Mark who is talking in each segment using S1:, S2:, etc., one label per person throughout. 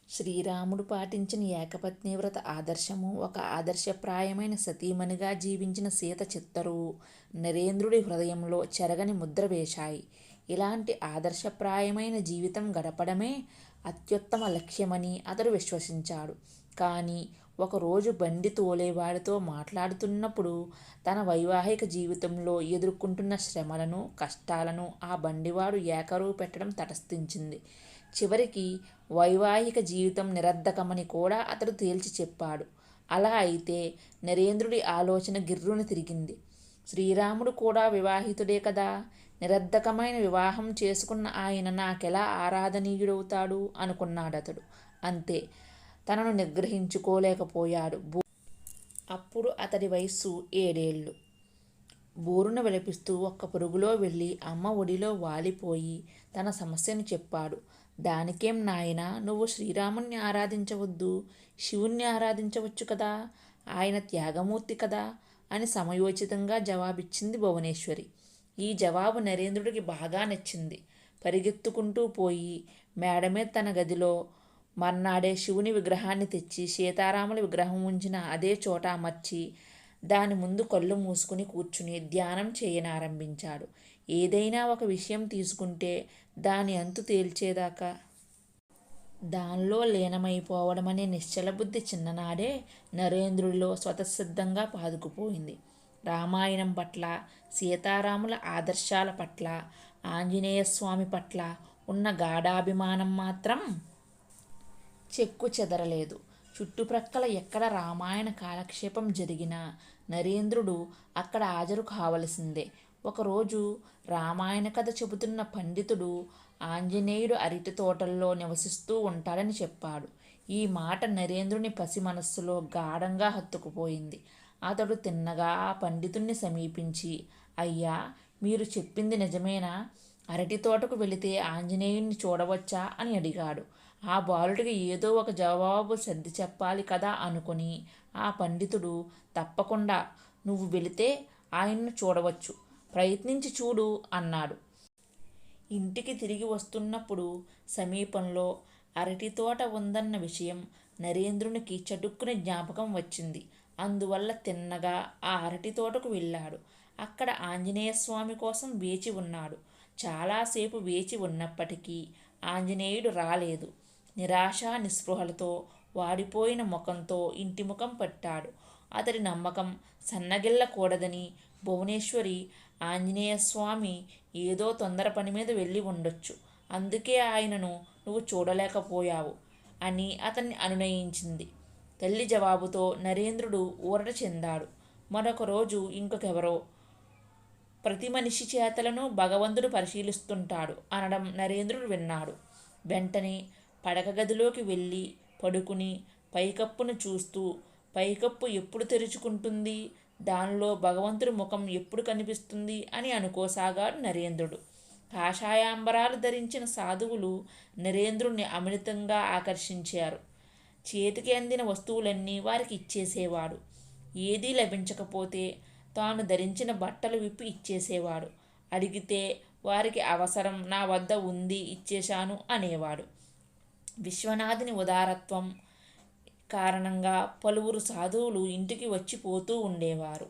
S1: శ్రీరాముడు పాటించిన ఏకపత్నివ్రత ఆదర్శము, ఒక ఆదర్శప్రాయమైన సతీమణిగా జీవించిన సీత చిత్తరువు నరేంద్రుడి హృదయంలో చెరగని ముద్ర వేశాయి. ఇలాంటి ఆదర్శప్రాయమైన జీవితం గడపడమే అత్యుత్తమ లక్ష్యమని అతడు విశ్వసించాడు. కానీ ఒకరోజు బండి తోలేవాడితో మాట్లాడుతున్నప్పుడు తన వైవాహిక జీవితంలో ఎదుర్కొంటున్న శ్రమలను, కష్టాలను ఆ బండివాడు ఏకరువు పెట్టడం తటస్థించింది. చివరికి వైవాహిక జీవితం నిరర్ధకమని కూడా అతడు తేల్చి చెప్పాడు. అలా అయితే నరేంద్రుడి ఆలోచన గిర్రున తిరిగింది. శ్రీరాముడు కూడా వివాహితుడే కదా, నిరర్ధకమైన వివాహం చేసుకున్న ఆయన నాకెలా ఆరాధనీయుడవుతాడు అనుకున్నాడతడు. అంతే, తనను నిగ్రహించుకోలేకపోయాడు. అప్పుడు అతడి వయస్సు 7 ఏళ్ళు. బోరున విలపిస్తూ ఒక్క పరుగులో వెళ్ళి అమ్మ ఒడిలో వాలిపోయి తన సమస్యను చెప్పాడు. దానికేం నాయనా, నువ్వు శ్రీరాముణ్ణి ఆరాధించవద్దు, శివుణ్ణి ఆరాధించవచ్చు కదా, ఆయన త్యాగమూర్తి కదా అని సమయోచితంగా జవాబిచ్చింది భువనేశ్వరి. ఈ జవాబు నరేంద్రుడికి బాగా నచ్చింది. పరిగెత్తుకుంటూ పోయి మేడమీద తన గదిలో మర్నాడే శివుని విగ్రహాన్ని తెచ్చి సీతారాముల విగ్రహం ఉంచిన అదే చోట అమర్చి దాని ముందు కళ్ళు మూసుకుని కూర్చుని ధ్యానం చేయనారంభించాడు. ఏదైనా ఒక విషయం తీసుకుంటే దాని అంతు తేల్చేదాకా దానిలో లీనమైపోవడమనే నిశ్చలబుద్ధి చిన్ననాడే నరేంద్రుడిలో స్వతసిద్ధంగా పాదుకుపోయింది. రామాయణం పట్ల, సీతారాముల ఆదర్శాల పట్ల, ఆంజనేయస్వామి పట్ల ఉన్న గాఢాభిమానం మాత్రం చెక్కు చెదరలేదు. చుట్టుప్రక్కల ఎక్కడ రామాయణ కాలక్షేపం జరిగినా నరేంద్రుడు అక్కడ హాజరు కావలసిందే. ఒకరోజు రామాయణ కథ చెబుతున్న పండితుడు ఆంజనేయుడు అరటి తోటల్లో నివసిస్తూ ఉంటాడని చెప్పాడు. ఈ మాట నరేంద్రుని పసి మనస్సులో గాఢంగా హత్తుకుపోయింది. అతడు తిన్నగా ఆ పండితుణ్ణి సమీపించి, అయ్యా, మీరు చెప్పింది నిజమేనా? అరటి తోటకు వెళితే ఆంజనేయుణ్ణి చూడవచ్చా అని అడిగాడు. ఆ బాలుడికి ఏదో ఒక జవాబు సర్ది చెప్పాలి కదా అనుకుని ఆ పండితుడు, తప్పకుండా, నువ్వు వెళితే ఆయన్ను చూడవచ్చు, ప్రయత్నించి చూడు అన్నాడు. ఇంటికి తిరిగి వస్తున్నప్పుడు సమీపంలో అరటి తోట ఉందన్న విషయం నరేంద్రునికి చటుక్కున జ్ఞాపకం వచ్చింది. అందువల్ల తిన్నగా ఆ అరటి తోటకు వెళ్ళాడు. అక్కడ ఆంజనేయస్వామి కోసం వేచి ఉన్నాడు. చాలాసేపు వేచి ఉన్నప్పటికీ ఆంజనేయుడు రాలేదు. నిరాశ నిస్పృహలతో వాడిపోయిన ముఖంతో ఇంటి ముఖం పట్టాడు. అతడి నమ్మకం సన్నగిల్లకూడదని భువనేశ్వరి, ఆంజనేయస్వామి ఏదో తొందర పని మీద వెళ్ళి ఉండొచ్చు, అందుకే ఆయనను నువ్వు చూడలేకపోయావు అని అతన్ని అనునయించింది. తల్లి జవాబుతో నరేంద్రుడు ఊరట చెందాడు. మరొక రోజు ఇంకొకెవరో ప్రతి మనిషి చేతలను భగవంతుడు పరిశీలిస్తుంటాడు అనడం నరేంద్రుడు విన్నాడు. వెంటనే పడక గదిలోకి వెళ్ళి పడుకుని పైకప్పును చూస్తూ, పైకప్పు ఎప్పుడు తెరుచుకుంటుంది, దానిలో భగవంతుడి ముఖం ఎప్పుడు కనిపిస్తుంది అని అనుకోసాగాడు నరేంద్రుడు. కాషాయాంబరాలు ధరించిన సాధువులు నరేంద్రుణ్ణి అమితంగా ఆకర్షించారు. చేతికి అందిన వస్తువులన్నీ వారికి ఇచ్చేసేవాడు. ఏదీ లభించకపోతే తాను ధరించిన బట్టలు విప్పి ఇచ్చేసేవాడు. అడిగితే వారికి అవసరం నా వద్ద ఉంది, ఇచ్చేశాను అనేవాడు. విశ్వనాథుని ఉదారత్వం కారణంగా పలువురు సాధువులు ఇంటికి వచ్చి పోతూ ఉండేవారు.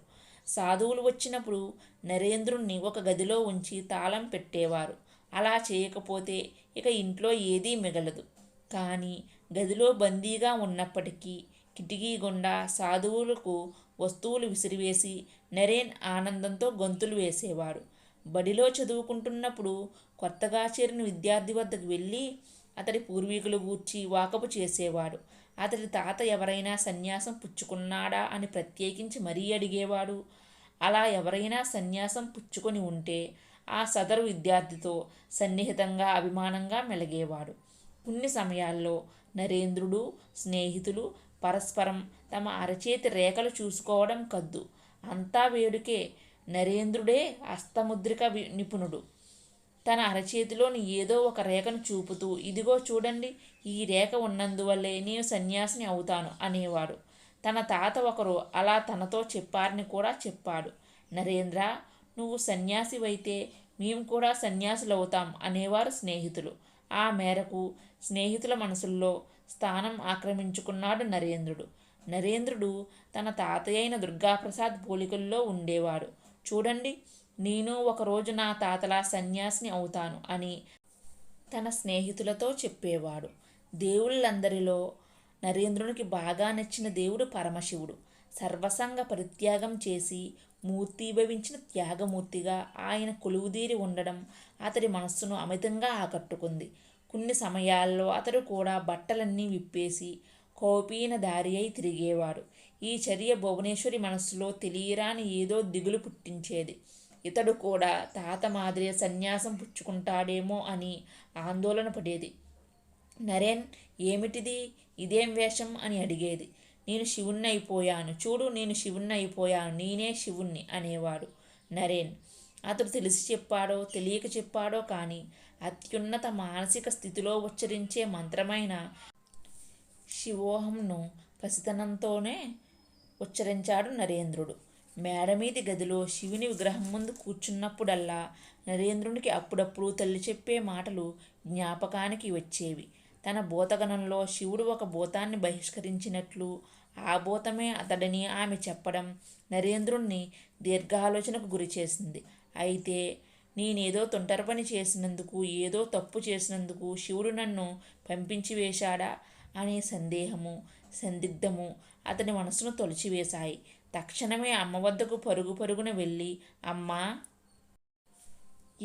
S1: సాధువులు వచ్చినప్పుడు నరేంద్రుణ్ణి ఒక గదిలో ఉంచి తాళం పెట్టేవారు. అలా చేయకపోతే ఇక ఇంట్లో ఏదీ మిగలదు. కానీ గదిలో బందీగా ఉన్నప్పటికీ కిటికీ గుండా సాధువులకు వస్తువులు విసిరివేసి నరేన్ ఆనందంతో గొంతులు వేసేవాడు. బడిలో చదువుకుంటున్నప్పుడు కొత్తగా చేరిన విద్యార్థి వద్దకు వెళ్ళి అతడి పూర్వీకుల గూర్చి వాకపు చేసేవాడు. అతడి తాత ఎవరైనా సన్యాసం పుచ్చుకున్నాడా అని ప్రత్యేకించి మరీ అడిగేవాడు. అలా ఎవరైనా సన్యాసం పుచ్చుకొని ఉంటే ఆ సదరు విద్యార్థితో సన్నిహితంగా, అభిమానంగా మెలిగేవాడు. కొన్ని సమయాల్లో నరేంద్రుడు, స్నేహితులు పరస్పరం తమ అరచేతి రేఖలు చూసుకోవడం కద్దు. అంతా వేడుకే. నరేంద్రుడే హస్తముద్రిక నిపుణుడు. తన అరచేతిలోని ఏదో ఒక రేఖను చూపుతూ, ఇదిగో చూడండి, ఈ రేఖ ఉన్నందువల్లే నేను సన్యాసిని అవుతాను అనేవాడు. తన తాత ఒకరు అలా తనతో చెప్పారని కూడా చెప్పాడు. నరేంద్ర, నువ్వు సన్యాసివైతే మేము కూడా సన్యాసులవుతాం అనేవారు స్నేహితులు. ఆ మేరకు స్నేహితుల మనసుల్లో స్థానం ఆక్రమించుకున్నాడు నరేంద్రుడు. నరేంద్రుడు తన తాతయ్య అయిన దుర్గాప్రసాద్ పోలికల్లో ఉండేవాడు. చూడండి, నేను ఒకరోజు నా తాతలా సన్యాసిని అవుతాను అని తన స్నేహితులతో చెప్పేవాడు. దేవుళ్ళందరిలో నరేంద్రునికి బాగా నచ్చిన దేవుడు పరమశివుడు. సర్వసంగ పరిత్యాగం చేసి మూర్తీభవించిన త్యాగమూర్తిగా ఆయన కొలువుదీరి ఉండడం అతడి మనస్సును అమితంగా ఆకట్టుకుంది. కొన్ని సమయాల్లో అతడు కూడా బట్టలన్నీ విప్పేసి కౌపీన దారి అయి తిరిగేవాడు. ఈ చర్య భువనేశ్వరి మనస్సులో తెలియరాని ఏదో దిగులు పుట్టించేది. ఇతడు కూడా తాత మాదిరి సన్యాసం పుచ్చుకుంటాడేమో అని ఆందోళన పడేది. నరేన్, ఏమిటిది, ఇదేం వేషం అని అడిగేది. నేను శివుణ్ణి అయిపోయాను చూడు, నేను శివుణ్ణి అయిపోయాను, నేనే శివుణ్ణి అనేవాడు నరేన్. అతడు తెలిసి చెప్పాడో తెలియక చెప్పాడో కానీ అత్యున్నత మానసిక స్థితిలో ఉచ్చరించే మంత్రమైన శివోహంను పసితనంతోనే ఉచ్చరించాడు నరేంద్రుడు. మేడమీది గదిలో శివుని విగ్రహం ముందు కూర్చున్నప్పుడల్లా నరేంద్రునికి అప్పుడప్పుడు తల్లి చెప్పే మాటలు జ్ఞాపకానికి వచ్చేవి. తన భూతగణంలో శివుడు ఒక భూతాన్ని బహిష్కరించినట్లు ఆ భూతమే అతడిని ఆమె చెప్పడం నరేంద్రుణ్ణి దీర్ఘాలోచనకు గురిచేసింది. అయితే నేనేదో తొంటరి పని చేసినందుకు, ఏదో తప్పు చేసినందుకు శివుడు నన్ను పంపించి వేశాడా అనే సందేహము, సందిగ్ధము అతని మనసును తొలిచివేశాయి. తక్షణమే అమ్మ వద్దకు పరుగు పరుగున వెళ్ళి, అమ్మా,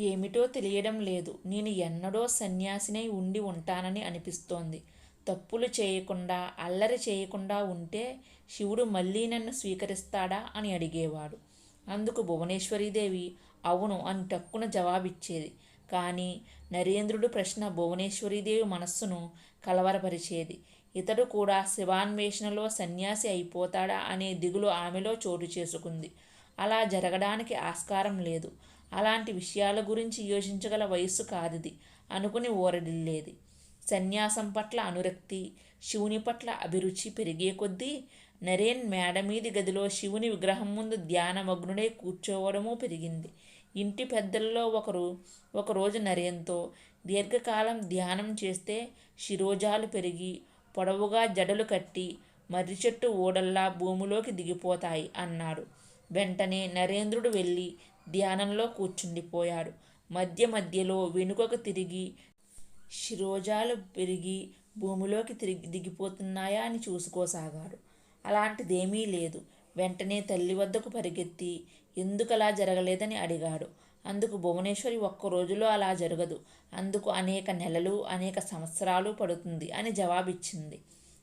S1: ఏమిటో తెలియడం లేదు. నేను ఎన్నడో సన్యాసినై ఉండి ఉంటానని అనిపిస్తోంది. తప్పులు చేయకుండా, అల్లరి చేయకుండా ఉంటే శివుడు మళ్ళీ నన్ను స్వీకరిస్తాడా అని అడిగేవాడు. అందుకు భువనేశ్వరీదేవి అవును అని టక్కున జవాబిచ్చేది. కానీ నరేంద్రుడు ప్రశ్న భువనేశ్వరీదేవి మనస్సును కలవరపరిచేది. ఇతడు కూడా శివాన్వేషణలో సన్యాసి అయిపోతాడా అనే దిగులు ఆమెలో చోటు చేసుకుంది. అలా జరగడానికి ఆస్కారం లేదు. అలాంటి విషయాల గురించి యోచించగల వయస్సు కాదిది అనుకుని ఊరడిల్లేది. సన్యాసం పట్ల అనురక్తి, శివుని పట్ల అభిరుచి పెరిగే కొద్దీ నరేన్ మేడమీది గదిలో శివుని విగ్రహం ముందు ధ్యానమగ్నుడై కూర్చోవడమూ పెరిగింది. ఇంటి పెద్దల్లో ఒకరోజు నరేన్తో, దీర్ఘకాలం ధ్యానం చేస్తే శిరోజాలు పెరిగి పొడవుగా జడలు కట్టి మర్రి చెట్టు ఊడల్లా భూమిలోకి దిగిపోతాయి అన్నాడు. వెంటనే నరేంద్రుడు వెళ్ళి ధ్యానంలో కూర్చుండిపోయాడు. మధ్య మధ్యలో వెనుకకు తిరిగి శిరోజాలు పెరిగి భూమిలోకి దిగిపోతున్నాయా అని చూసుకోసాగాడు. అలాంటిదేమీ లేదు. వెంటనే తల్లి వద్దకు పరిగెత్తి ఎందుకలా జరగలేదని అడిగాడు. అందుకు భువనేశ్వరి ఒక్క రోజులో అలా జరగదు, అందుకు అనేక నెలలు, అనేక సంవత్సరాలు పడుతుంది అని జవాబిచ్చింది.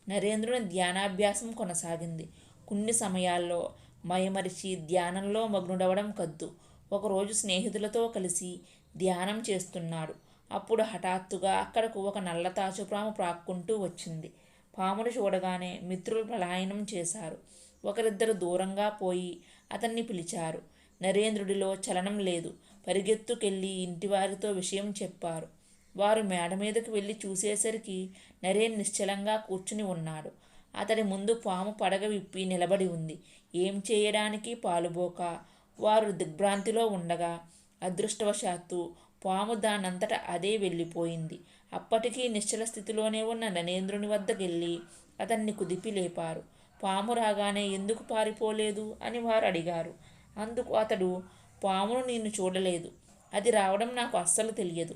S1: నరేంద్రుని ధ్యానాభ్యాసం కొనసాగింది. కొన్ని సమయాల్లో మైమరిచి ధ్యానంలో మగ్నుడవడం కద్దు. ఒకరోజు స్నేహితులతో కలిసి ధ్యానం చేస్తున్నాడు. అప్పుడు హఠాత్తుగా అక్కడకు ఒక నల్ల తాచుపాము ప్రాక్కుంటూ వచ్చింది. పామును చూడగానే మిత్రులు పలాయనం చేశారు. ఒకరిద్దరు దూరంగా పోయి అతన్ని పిలిచారు. నరేంద్రుడిలో చలనం లేదు. పరిగెత్తుకెళ్ళి ఇంటివారితో విషయం చెప్పారు. వారు మేడ మీదకు వెళ్ళి చూసేసరికి నరేన్ నిశ్చలంగా కూర్చుని ఉన్నాడు. అతడి ముందు పాము పడగ విప్పి నిలబడి ఉంది. ఏం చేయడానికి పాలుబోక వారు దిగ్భ్రాంతిలో ఉండగా అదృష్టవశాత్తు పాము దానంతట అదే వెళ్ళిపోయింది. అప్పటికీ నిశ్చల స్థితిలోనే ఉన్న నరేంద్రుని వద్దకెళ్ళి అతన్ని కుదిపి లేపారు. పాము రాగానే ఎందుకు పారిపోలేదు అని వారు అడిగారు. అందుకు అతడు, పామును నేను చూడలేదు, అది రావడం నాకు అస్సలు తెలియదు,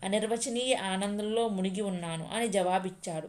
S1: అనిర్వచనీయ ఆనందంలో మునిగి ఉన్నాను అని జవాబిచ్చాడు.